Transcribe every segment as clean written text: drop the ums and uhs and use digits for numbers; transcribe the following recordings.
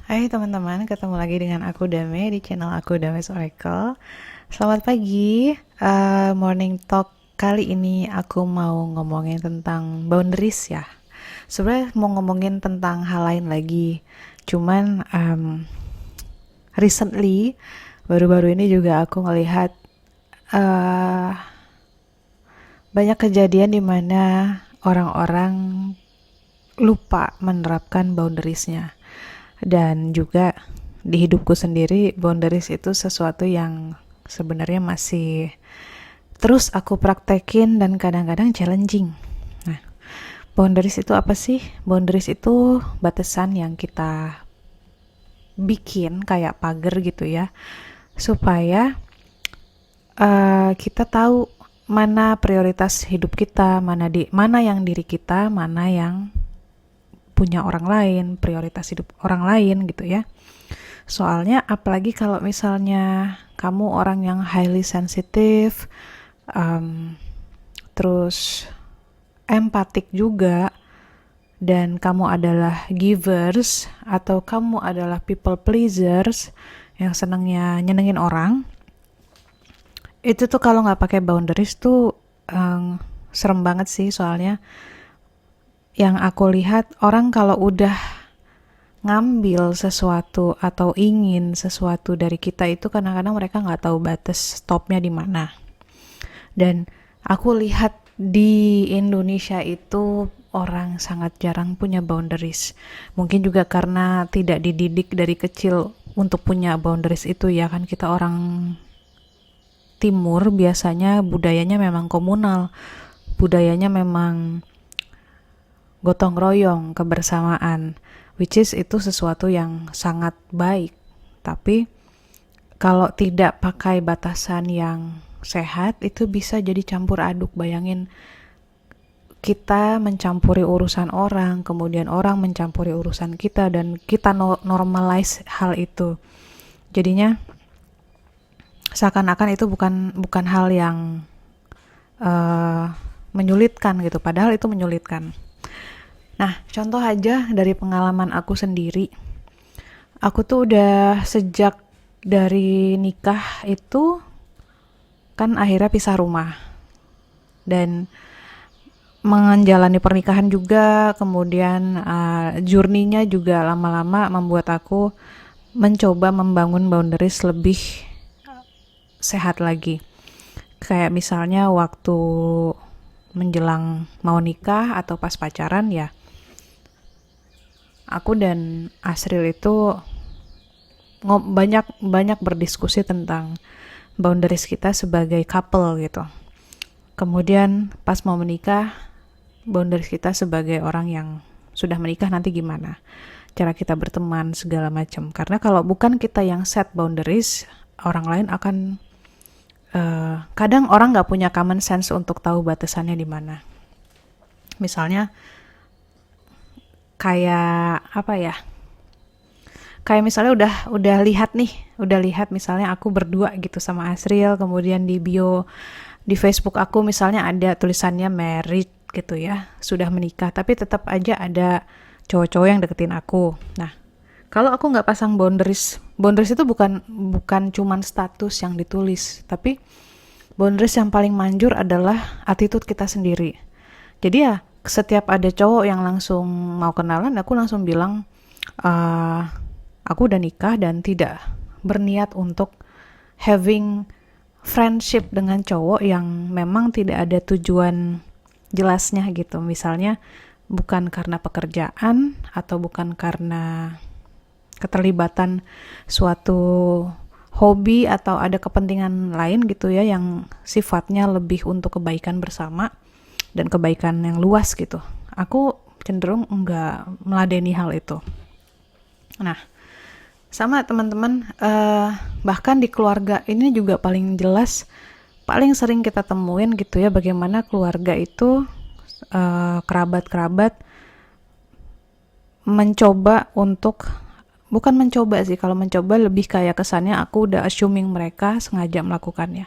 Hai teman-teman, ketemu lagi dengan aku Dame di channel aku Dame's Oracle. Selamat pagi, morning talk. Kali ini aku mau ngomongin tentang boundaries ya. Sebenarnya mau ngomongin tentang hal lain lagi. Cuman recently, baru-baru ini juga aku ngelihat uh, banyak kejadian di mana orang-orang lupa menerapkan boundariesnya. Dan juga di hidupku sendiri, boundaries itu sesuatu yang sebenarnya masih terus aku praktekin dan kadang-kadang challenging. Nah, boundaries itu apa sih? Boundaries itu batasan yang kita bikin kayak pagar gitu ya, supaya kita tahu mana prioritas hidup kita, mana yang diri kita, mana yang punya orang lain, prioritas hidup orang lain gitu ya. Soalnya apalagi kalau misalnya kamu orang yang highly sensitive, terus empatik juga, dan kamu adalah givers atau kamu adalah people pleasers yang senangnya nyenengin orang, itu tuh kalau nggak pakai boundaries tuh serem banget sih. Soalnya yang aku lihat orang kalau udah ngambil sesuatu atau ingin sesuatu dari kita itu kadang-kadang mereka nggak tahu batas stopnya di mana. Dan aku lihat di Indonesia itu orang sangat jarang punya boundaries. Mungkin juga karena tidak dididik dari kecil untuk punya boundaries itu ya kan, kita orang timur biasanya budayanya memang komunal. Budayanya memang gotong royong, kebersamaan, which is itu sesuatu yang sangat baik. Tapi kalau tidak pakai batasan yang sehat, itu bisa jadi campur aduk. Bayangin kita mencampuri urusan orang, kemudian orang mencampuri urusan kita, dan kita normalize hal itu. Jadinya seakan-akan itu bukan hal yang menyulitkan gitu, padahal itu menyulitkan. Nah, contoh aja dari pengalaman aku sendiri. Aku tuh udah sejak dari nikah itu kan akhirnya pisah rumah. Dan menjalani pernikahan juga, kemudian journey-nya juga lama-lama membuat aku mencoba membangun boundaries lebih sehat lagi. Kayak misalnya waktu menjelang mau nikah atau pas pacaran ya, aku dan Asril itu banyak berdiskusi tentang boundaries kita sebagai couple gitu. Kemudian pas mau menikah, boundaries kita sebagai orang yang sudah menikah nanti gimana, cara kita berteman segala macam. Karena kalau bukan kita yang set boundaries, orang lain akan kadang orang nggak punya common sense untuk tahu batasannya di mana. Misalnya kayak apa ya? Kayak misalnya udah lihat misalnya aku berdua gitu sama Asril, kemudian di bio di Facebook aku misalnya ada tulisannya married gitu ya, sudah menikah, tapi tetap aja ada cowok-cowok yang deketin aku. Nah, kalau aku nggak pasang boundaries itu bukan cuman status yang ditulis, tapi boundaries yang paling manjur adalah attitude kita sendiri. Jadi ya setiap ada cowok yang langsung mau kenalan, aku langsung bilang aku udah nikah dan tidak berniat untuk having friendship dengan cowok yang memang tidak ada tujuan jelasnya gitu. Misalnya bukan karena pekerjaan atau bukan karena keterlibatan suatu hobi atau ada kepentingan lain gitu ya, yang sifatnya lebih untuk kebaikan bersama dan kebaikan yang luas gitu. Aku cenderung enggak meladeni hal itu. Nah, sama teman-teman, bahkan di keluarga ini juga paling jelas, paling sering kita temuin gitu ya, bagaimana keluarga itu kerabat-kerabat mencoba untuk, bukan mencoba sih, kalau mencoba lebih kayak kesannya aku udah assuming mereka sengaja melakukannya.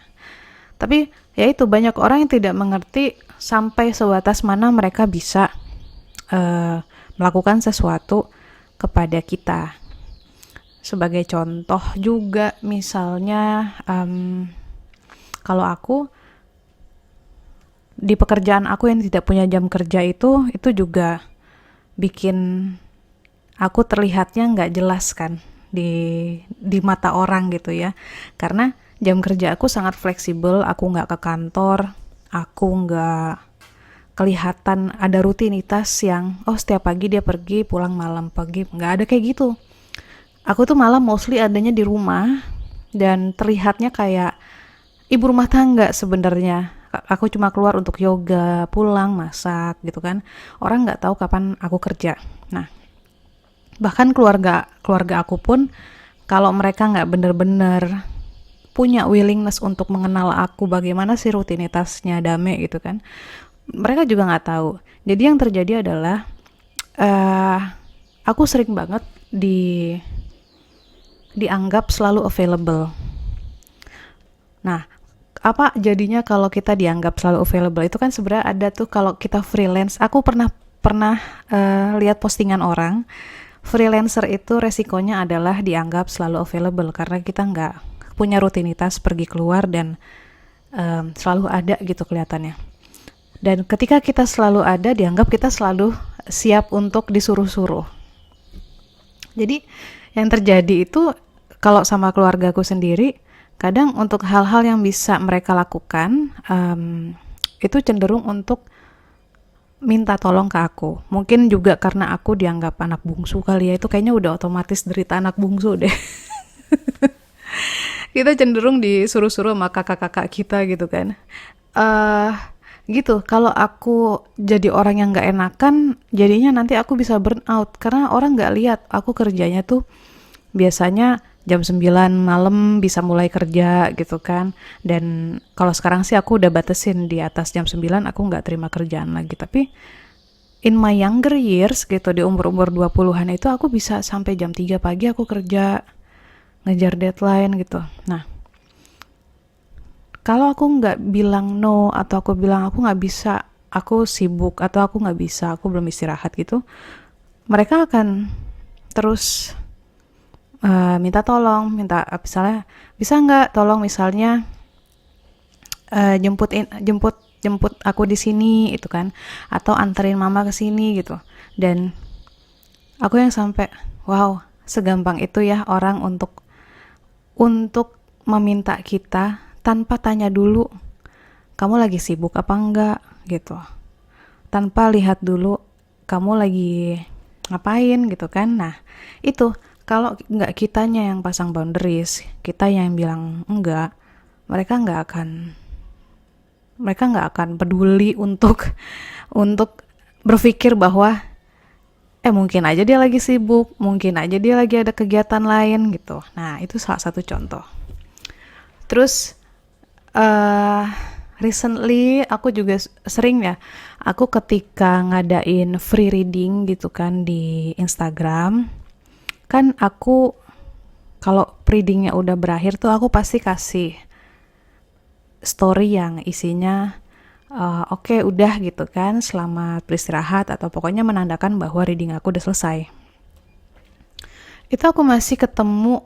Tapi ya itu, banyak orang yang tidak mengerti sampai sebatas mana mereka bisa melakukan sesuatu kepada kita. Sebagai contoh juga misalnya kalau aku di pekerjaan aku yang tidak punya jam kerja itu juga bikin aku terlihatnya nggak jelas kan di mata orang gitu ya, karena jam kerja aku sangat fleksibel, aku nggak ke kantor, aku nggak kelihatan ada rutinitas yang setiap pagi dia pergi pulang malam pagi, nggak ada kayak gitu. Aku tuh malah mostly adanya di rumah dan terlihatnya kayak ibu rumah tangga sebenarnya. Aku cuma keluar untuk yoga, pulang, masak gitu kan. Orang nggak tahu kapan aku kerja. Nah, bahkan keluarga aku pun kalau mereka nggak bener-bener punya willingness untuk mengenal aku bagaimana sih rutinitasnya Dame gitu kan, mereka juga nggak tahu. Jadi yang terjadi adalah aku sering banget dianggap selalu available. Nah, apa jadinya kalau kita dianggap selalu available itu kan sebenarnya ada tuh kalau kita freelance. Aku pernah lihat postingan orang, freelancer itu resikonya adalah dianggap selalu available karena kita nggak punya rutinitas pergi keluar dan selalu ada gitu kelihatannya. Dan ketika kita selalu ada, dianggap kita selalu siap untuk disuruh-suruh. Jadi yang terjadi itu kalau sama keluargaku sendiri, kadang untuk hal-hal yang bisa mereka lakukan, itu cenderung untuk minta tolong ke aku. Mungkin juga karena aku dianggap anak bungsu kali ya, itu kayaknya udah otomatis derita anak bungsu deh. Kita cenderung disuruh-suruh sama kakak-kakak kita gitu kan. Gitu, kalau aku jadi orang yang gak enakan, jadinya nanti aku bisa burn out. Karena orang gak lihat, aku kerjanya tuh biasanya jam 9 malam bisa mulai kerja gitu kan. Dan kalau sekarang sih aku udah batasin di atas jam 9 aku gak terima kerjaan lagi. Tapi in my younger years gitu, di umur-umur 20-an itu aku bisa sampai jam 3 pagi aku kerja, ngejar deadline gitu. Nah, kalau aku nggak bilang no, atau aku bilang aku nggak bisa, aku sibuk, atau aku nggak bisa, aku belum istirahat gitu, mereka akan terus minta tolong, minta misalnya bisa nggak tolong misalnya jemput aku di sini itu kan, atau anterin mama ke sini gitu. Dan aku yang sampai wow, segampang itu ya orang untuk meminta kita tanpa tanya dulu kamu lagi sibuk apa enggak gitu, tanpa lihat dulu kamu lagi ngapain gitu kan. Nah itu kalau nggak kitanya yang pasang boundaries, kita yang bilang enggak, mereka nggak akan peduli untuk berpikir bahwa mungkin aja dia lagi sibuk, mungkin aja dia lagi ada kegiatan lain gitu. Nah itu salah satu contoh. Terus recently aku juga sering ya, aku ketika ngadain free reading gitu kan di Instagram, kan aku kalau readingnya udah berakhir tuh aku pasti kasih story yang isinya oke, udah gitu kan, selamat beristirahat, atau pokoknya menandakan bahwa reading aku udah selesai. Itu aku masih ketemu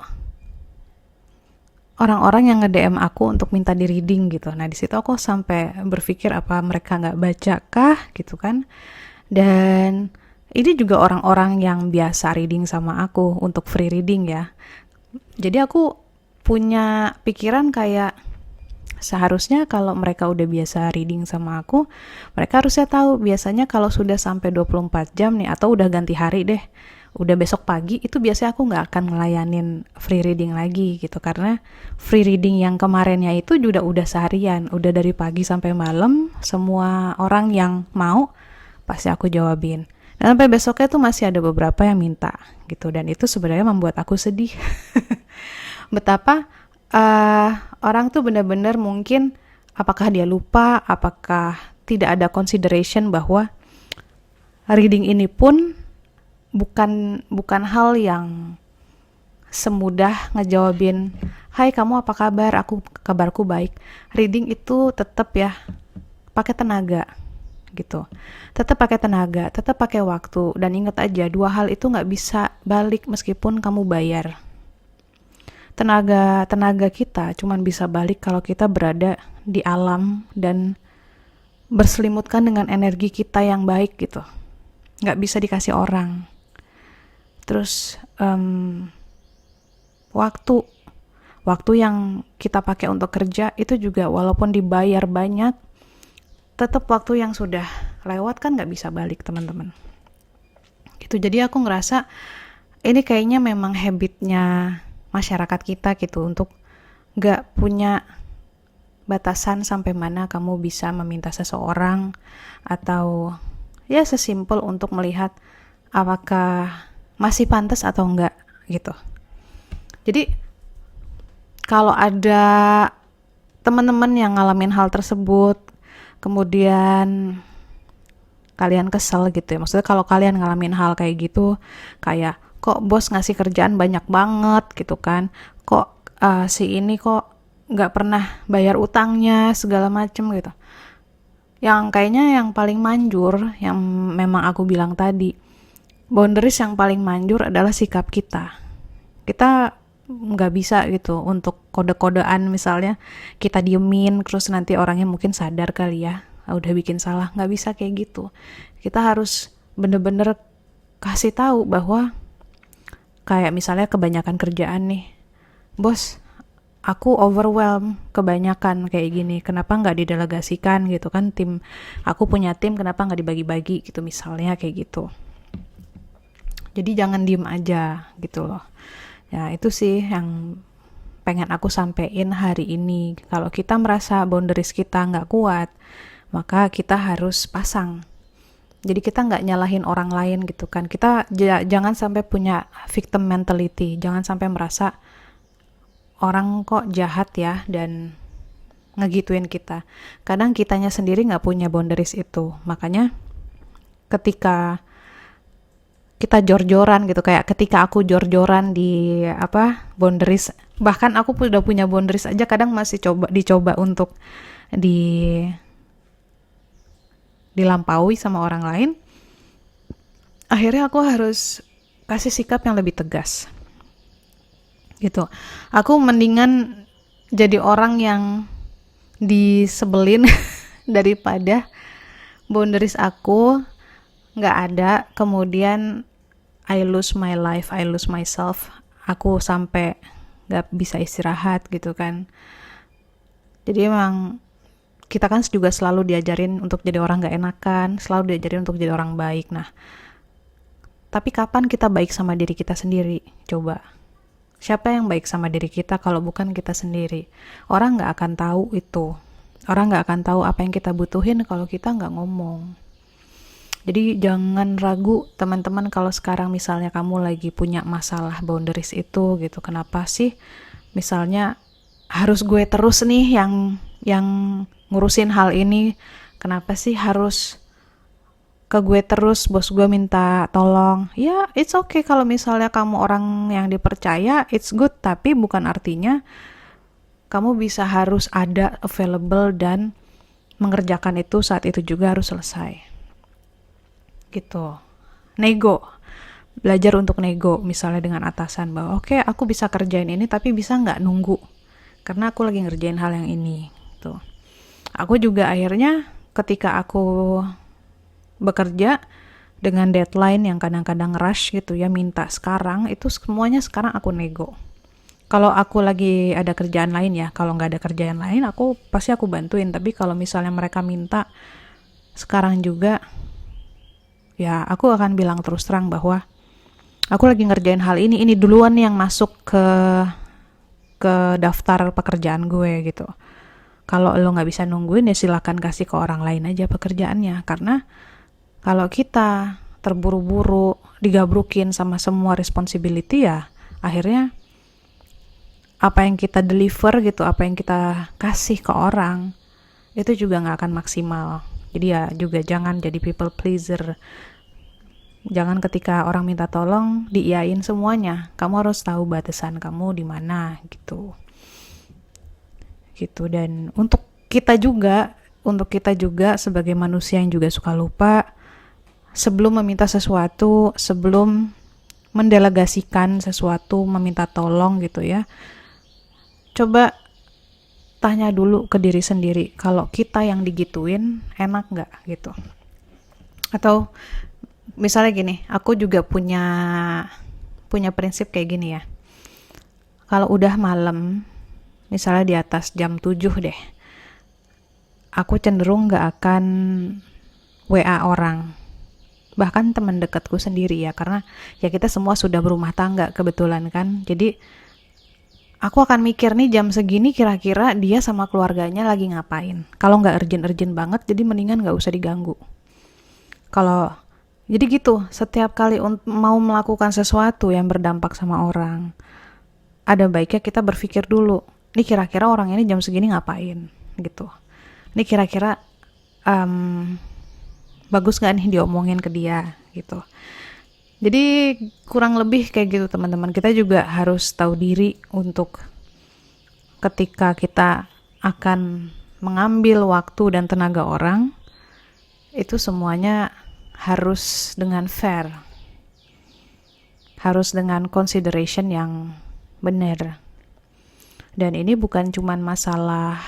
orang-orang yang nge-DM aku untuk minta di reading gitu. Nah di situ aku sampai berpikir apa mereka nggak baca kah gitu kan. Dan ini juga orang-orang yang biasa reading sama aku untuk free reading ya. Jadi aku punya pikiran kayak seharusnya kalau mereka udah biasa reading sama aku, mereka harusnya tahu biasanya kalau sudah sampai 24 jam nih, atau udah ganti hari deh, udah besok pagi, itu biasanya aku nggak akan ngelayanin free reading lagi gitu. Karena free reading yang kemarinnya itu juga udah seharian, udah dari pagi sampai malam, semua orang yang mau pasti aku jawabin. Dan sampai besoknya tuh masih ada beberapa yang minta gitu, dan itu sebenarnya membuat aku sedih. Betapa orang tuh benar-benar mungkin apakah dia lupa, apakah tidak ada consideration bahwa reading ini pun bukan hal yang semudah ngejawabin, "Hai kamu apa kabar? Kabarku baik." Reading itu tetap ya pakai tenaga gitu. Tetap pakai tenaga, tetap pakai waktu, dan ingat aja 2 hal itu nggak bisa balik meskipun kamu bayar. tenaga kita cuman bisa balik kalau kita berada di alam dan berselimutkan dengan energi kita yang baik gitu. Nggak bisa dikasih orang. Terus waktu yang kita pakai untuk kerja itu juga walaupun dibayar banyak, tetap waktu yang sudah lewat kan nggak bisa balik, teman-teman. Gitu. Jadi aku ngerasa ini kayaknya memang habitnya masyarakat kita gitu, untuk nggak punya batasan sampai mana kamu bisa meminta seseorang, atau ya sesimpel untuk melihat apakah masih pantas atau enggak gitu. Jadi kalau ada teman-teman yang ngalamin hal tersebut, kemudian kalian kesel gitu ya, maksudnya kalau kalian ngalamin hal kayak gitu, kayak kok bos ngasih kerjaan banyak banget gitu kan, kok si ini kok nggak pernah bayar utangnya segala macem gitu. Yang kayaknya yang paling manjur, yang memang aku bilang tadi, boundaries yang paling manjur adalah sikap kita. Kita nggak bisa gitu untuk kode-kodean, misalnya kita diemin terus nanti orangnya mungkin sadar kali ya, udah bikin salah. Nggak bisa kayak gitu. Kita harus bener-bener kasih tahu bahwa kayak misalnya kebanyakan kerjaan nih, bos, aku overwhelm, kebanyakan kayak gini, kenapa nggak didelegasikan gitu kan, tim, aku punya tim, kenapa nggak dibagi-bagi gitu, misalnya kayak gitu. Jadi jangan diem aja gitu loh. Ya itu sih yang pengen aku sampein hari ini. Kalau kita merasa boundaries kita nggak kuat, maka kita harus pasang. Jadi kita nggak nyalahin orang lain gitu kan. Kita jangan sampai punya victim mentality, jangan sampai merasa orang kok jahat ya dan ngegituin kita. Kadang kitanya sendiri nggak punya boundaries itu. Makanya ketika kita jor-joran gitu, kayak ketika aku jor-joran di boundaries, bahkan aku udah punya boundaries aja kadang masih dicoba untuk dilampaui sama orang lain. Akhirnya aku harus kasih sikap yang lebih tegas gitu. Aku mendingan jadi orang yang disebelin daripada boundaries aku nggak ada, kemudian I lose my life, I lose myself, aku sampai nggak bisa istirahat gitu kan. Jadi emang kita kan juga selalu diajarin untuk jadi orang nggak enakan, selalu diajarin untuk jadi orang baik. Nah, tapi kapan kita baik sama diri kita sendiri? Coba, siapa yang baik sama diri kita kalau bukan kita sendiri? Orang nggak akan tahu itu, orang nggak akan tahu apa yang kita butuhin kalau kita nggak ngomong. Jadi jangan ragu teman-teman, kalau sekarang misalnya kamu lagi punya masalah boundaries itu gitu. Kenapa sih misalnya harus gue terus nih yang ngurusin hal ini? Kenapa sih harus ke gue terus, bos gue minta tolong? Ya, it's okay kalau misalnya kamu orang yang dipercaya, it's good, tapi bukan artinya kamu bisa harus ada available dan mengerjakan itu saat itu juga harus selesai. Gitu. Nego, belajar untuk nego misalnya dengan atasan, bahwa oke, aku bisa kerjain ini tapi bisa nggak nunggu karena aku lagi ngerjain hal yang ini tuh. Aku juga akhirnya ketika aku bekerja dengan deadline yang kadang-kadang rush gitu ya, minta sekarang, itu semuanya sekarang aku nego. Kalau aku lagi ada kerjaan lain ya, kalau nggak ada kerjaan lain aku pasti aku bantuin, tapi kalau misalnya mereka minta sekarang juga, ya aku akan bilang terus terang bahwa aku lagi ngerjain hal ini duluan yang masuk ke daftar pekerjaan gue gitu. Kalau lo nggak bisa nungguin ya silakan kasih ke orang lain aja pekerjaannya. Karena kalau kita terburu-buru digabrukin sama semua responsibility, ya akhirnya apa yang kita deliver gitu, apa yang kita kasih ke orang itu juga nggak akan maksimal. Jadi ya juga jangan jadi people pleaser. Jangan ketika orang minta tolong diiyain semuanya. Kamu harus tahu batasan kamu di mana gitu. Gitu. Dan untuk kita juga sebagai manusia yang juga suka lupa, sebelum meminta sesuatu, sebelum mendelegasikan sesuatu, meminta tolong gitu ya, coba tanya dulu ke diri sendiri, kalau kita yang digituin enak nggak gitu. Atau misalnya gini, aku juga punya prinsip kayak gini ya. Kalau udah malam, misalnya di atas jam 7 deh, aku cenderung nggak akan WA orang. Bahkan teman dekatku sendiri ya, karena ya kita semua sudah berumah tangga kebetulan kan. Jadi aku akan mikir nih jam segini kira-kira dia sama keluarganya lagi ngapain. Kalau nggak urgent-urgent banget, jadi mendingan nggak usah diganggu. Kalau jadi gitu, setiap kali mau melakukan sesuatu yang berdampak sama orang, ada baiknya kita berpikir dulu, ini kira-kira orang ini jam segini ngapain gitu. Ini kira-kira bagus gak nih diomongin ke dia gitu. Jadi kurang lebih kayak gitu teman-teman. Kita juga harus tahu diri untuk ketika kita akan mengambil waktu dan tenaga orang, itu semuanya harus dengan fair, harus dengan consideration yang benar. Dan ini bukan cuman masalah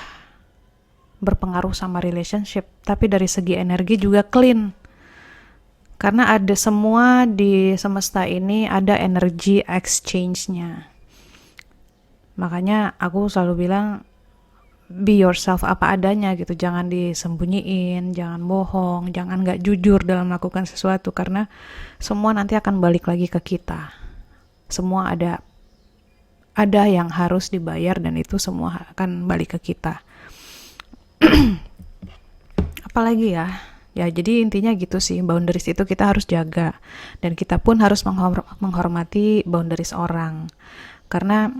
berpengaruh sama relationship, tapi dari segi energi juga clean. Karena ada semua di semesta ini ada energy exchange-nya. Makanya aku selalu bilang, be yourself apa adanya gitu, jangan disembunyiin, jangan bohong, jangan gak jujur dalam melakukan sesuatu, karena semua nanti akan balik lagi ke kita. Semua ada yang harus dibayar dan itu semua akan balik ke kita. Apalagi ya jadi intinya gitu sih, boundaries itu kita harus jaga dan kita pun harus menghormati boundaries orang, karena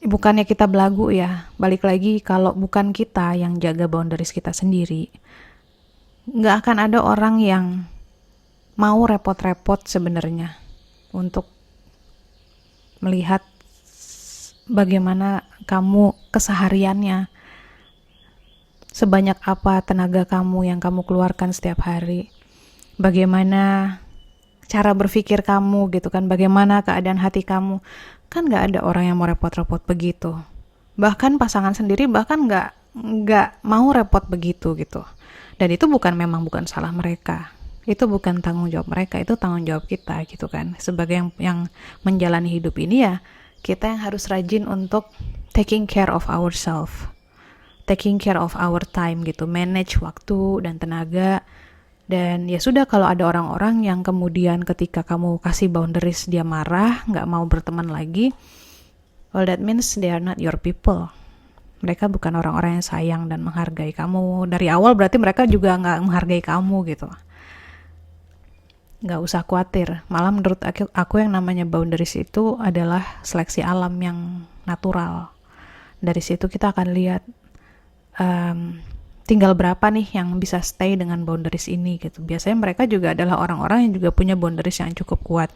bukannya kita belagu ya, balik lagi kalau bukan kita yang jaga boundaries kita sendiri, nggak akan ada orang yang mau repot-repot sebenarnya untuk melihat bagaimana kamu kesehariannya, sebanyak apa tenaga kamu yang kamu keluarkan setiap hari, bagaimana cara berpikir kamu gitu kan, bagaimana keadaan hati kamu. Kan nggak ada orang yang mau repot-repot begitu. Bahkan pasangan sendiri bahkan nggak mau repot begitu gitu. Dan itu memang bukan salah mereka. Itu bukan tanggung jawab mereka, itu tanggung jawab kita gitu kan. Sebagai yang menjalani hidup ini ya, kita yang harus rajin untuk taking care of ourselves, taking care of our time gitu, manage waktu dan tenaga. Dan ya sudah, kalau ada orang-orang yang kemudian ketika kamu kasih boundaries dia marah, gak mau berteman lagi, well that means they are not your people. Mereka bukan orang-orang yang sayang dan menghargai kamu dari awal, berarti mereka juga gak menghargai kamu gitu. Gak usah khawatir, malah menurut aku yang namanya boundaries itu adalah seleksi alam yang natural. Dari situ kita akan lihat tinggal berapa nih yang bisa stay dengan boundaries ini gitu. Biasanya mereka juga adalah orang-orang yang juga punya boundaries yang cukup kuat.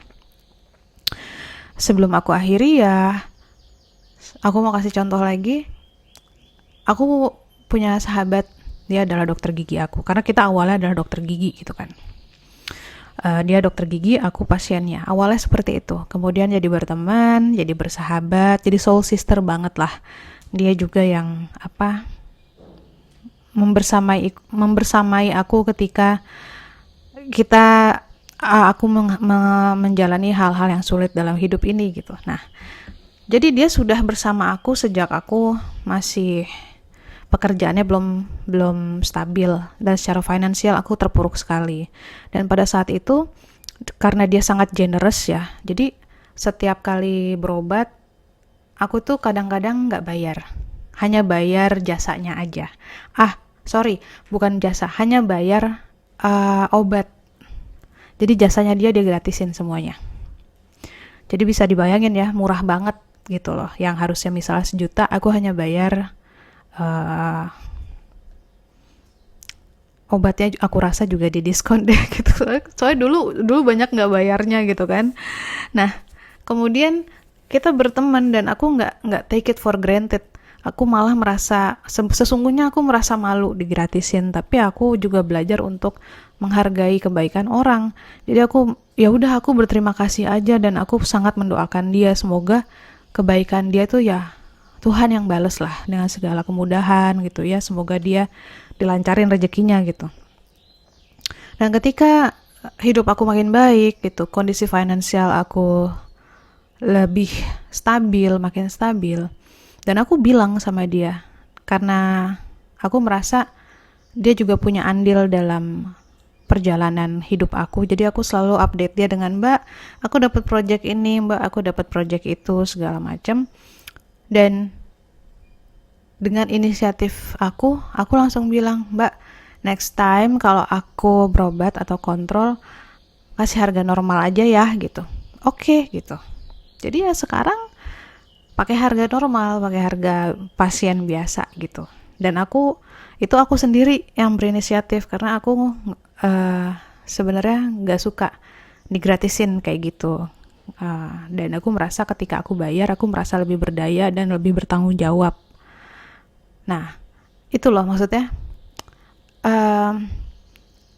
Sebelum aku akhiri ya, aku mau kasih contoh lagi. Aku punya sahabat, dia adalah dokter gigi aku, karena kita awalnya adalah dokter gigi gitu kan. Dia dokter gigi, aku pasiennya. Awalnya seperti itu, kemudian jadi berteman, jadi bersahabat, jadi soul sister banget lah. Dia juga yang membersamai aku ketika aku menjalani hal-hal yang sulit dalam hidup ini gitu. Nah, jadi dia sudah bersama aku sejak aku masih pekerjaannya belum stabil dan secara finansial aku terpuruk sekali. Dan pada saat itu karena dia sangat generous ya, jadi setiap kali berobat aku tuh kadang-kadang nggak bayar, hanya bayar jasanya aja. Bukan jasa, hanya bayar obat. Jadi jasanya dia gratisin semuanya. Jadi bisa dibayangin ya, murah banget gitu loh. Yang harusnya misalnya 1 juta, aku hanya bayar obatnya aku rasa juga di diskon deh gitu. Soalnya dulu banyak nggak bayarnya gitu kan. Nah, kemudian kita berteman dan aku nggak take it for granted. Aku malah merasa, sesungguhnya aku merasa malu digratisin, tapi aku juga belajar untuk menghargai kebaikan orang. Jadi aku berterima kasih aja dan aku sangat mendoakan dia, semoga kebaikan dia tuh ya Tuhan yang bales lah dengan segala kemudahan gitu ya, semoga dia dilancarin rezekinya gitu. Dan ketika hidup aku makin baik gitu, kondisi finansial aku lebih stabil, makin stabil, dan aku bilang sama dia, karena aku merasa dia juga punya andil dalam perjalanan hidup aku, jadi aku selalu update dia dengan, Mbak, aku dapat project ini, Mbak, aku dapat project itu, segala macam. Dan dengan inisiatif aku langsung bilang, Mbak, next time kalau aku berobat atau kontrol, kasih harga normal aja ya gitu. Oke, gitu. Jadi ya sekarang pakai harga normal, pakai harga pasien biasa gitu. Dan aku sendiri yang berinisiatif, karena aku sebenarnya nggak suka digratisin kayak gitu. Dan aku merasa ketika aku bayar, aku merasa lebih berdaya dan lebih bertanggung jawab. Nah, itu loh maksudnya,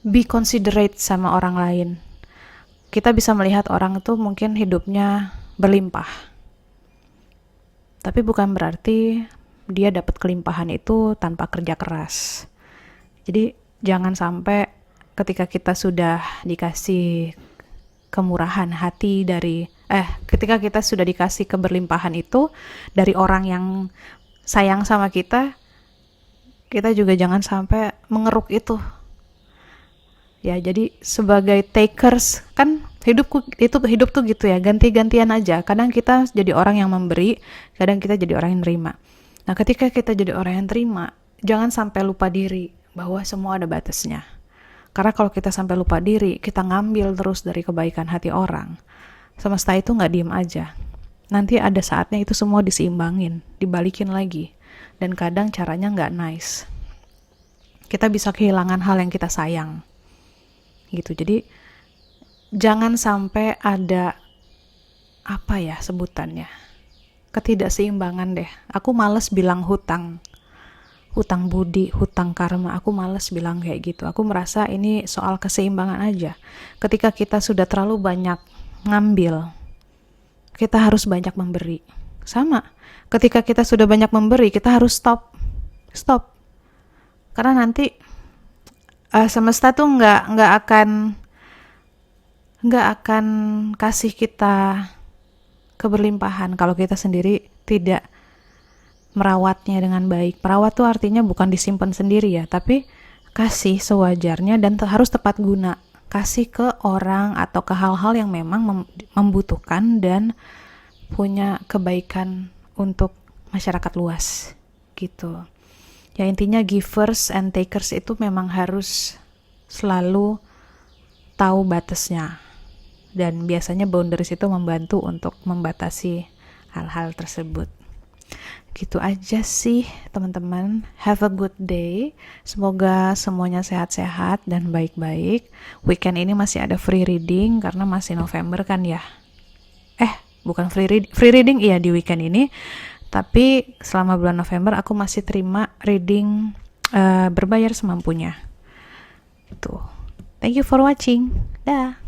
be considerate sama orang lain. Kita bisa melihat orang itu mungkin hidupnya berlimpah, tapi bukan berarti dia dapat kelimpahan itu tanpa kerja keras. Jadi jangan sampai ketika kita sudah dikasih kemurahan hati ketika kita sudah dikasih keberlimpahan itu dari orang yang sayang sama kita juga jangan sampai mengeruk itu. Ya, jadi sebagai takers, kan hidup tuh gitu ya, ganti-gantian aja. Kadang kita jadi orang yang memberi, kadang kita jadi orang yang nerima. Nah, ketika kita jadi orang yang terima, jangan sampai lupa diri bahwa semua ada batasnya. Karena kalau kita sampai lupa diri, kita ngambil terus dari kebaikan hati orang, semesta itu nggak diem aja. Nanti ada saatnya itu semua diseimbangin, dibalikin lagi. Dan kadang caranya nggak nice. Kita bisa kehilangan hal yang kita sayang. Gitu. Jadi jangan sampai ada sebutannya, ketidakseimbangan deh. Aku males bilang hutang budi, hutang karma. Aku males bilang kayak gitu. Aku merasa ini soal keseimbangan aja. Ketika kita sudah terlalu banyak ngambil, kita harus banyak memberi. Sama, ketika kita sudah banyak memberi, kita harus stop. Karena nanti semesta tuh nggak akan kasih kita keberlimpahan kalau kita sendiri tidak merawatnya dengan baik. Merawat tuh artinya bukan disimpan sendiri ya, tapi kasih sewajarnya dan harus tepat guna. Kasih ke orang atau ke hal-hal yang memang membutuhkan dan punya kebaikan untuk masyarakat luas gitu. Ya, intinya givers and takers itu memang harus selalu tahu batasnya, dan biasanya boundaries itu membantu untuk membatasi hal-hal tersebut. Gitu aja sih teman-teman. Have a good day. Semoga semuanya sehat-sehat dan baik-baik. Weekend ini masih ada free reading karena masih November kan ya. Bukan free reading iya di weekend ini. Tapi selama bulan November aku masih terima reading berbayar semampunya. Tuh. Thank you for watching. Dah.